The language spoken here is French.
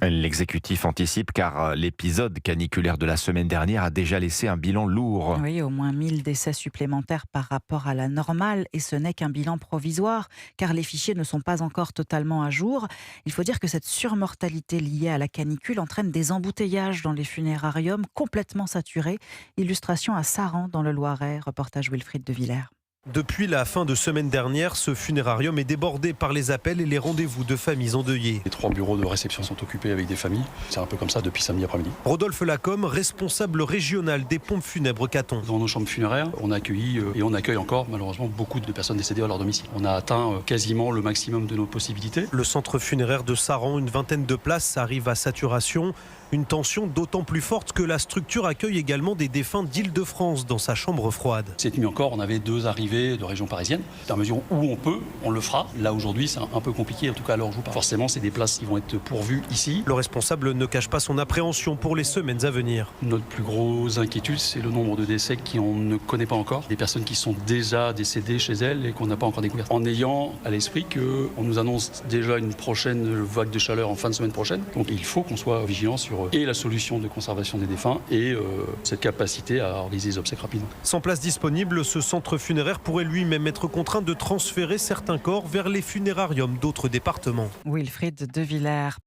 L'exécutif anticipe car l'épisode caniculaire de la semaine dernière a déjà laissé un bilan lourd. Oui, au moins 1000 décès supplémentaires par rapport à la normale, et ce n'est qu'un bilan provisoire, car les fichiers ne sont pas encore totalement à jour. Il faut dire que cette surmortalité liée à la canicule entraîne des embouteillages dans les funérariums complètement saturés. Illustration à Saran dans le Loiret, reportage Wilfried de Villers. Depuis la fin de semaine dernière, ce funérarium est débordé par les appels et les rendez-vous de familles endeuillées. Les 3 bureaux de réception sont occupés avec des familles. C'est un peu comme ça depuis samedi après-midi. Rodolphe Lacombe, responsable régional des pompes funèbres Caton. Dans nos chambres funéraires, on a accueilli et on accueille encore malheureusement beaucoup de personnes décédées à leur domicile. On a atteint quasiment le maximum de nos possibilités. Le centre funéraire de Saran, une vingtaine de places, arrive à saturation. Une tension d'autant plus forte que la structure accueille également des défunts d'Île-de-France dans sa chambre froide. Cette nuit encore, on avait 2 arrivées de région parisienne. À mesure où on peut, on le fera. Là aujourd'hui, c'est un peu compliqué, en tout cas à l'heure où je vous parle. Forcément, c'est des places qui vont être pourvues ici. Le responsable ne cache pas son appréhension pour les semaines à venir. Notre plus grosse inquiétude, c'est le nombre de décès qu'on ne connaît pas encore. Des personnes qui sont déjà décédées chez elles et qu'on n'a pas encore découvertes. En ayant à l'esprit qu'on nous annonce déjà une prochaine vague de chaleur en fin de semaine prochaine. Donc il faut qu'on soit vigilant sur et la solution de conservation des défunts et cette capacité à organiser les obsèques rapidement. Sans place disponible, ce centre funéraire pourrait lui-même être contraint de transférer certains corps vers les funérariums d'autres départements. Wilfried de Villers.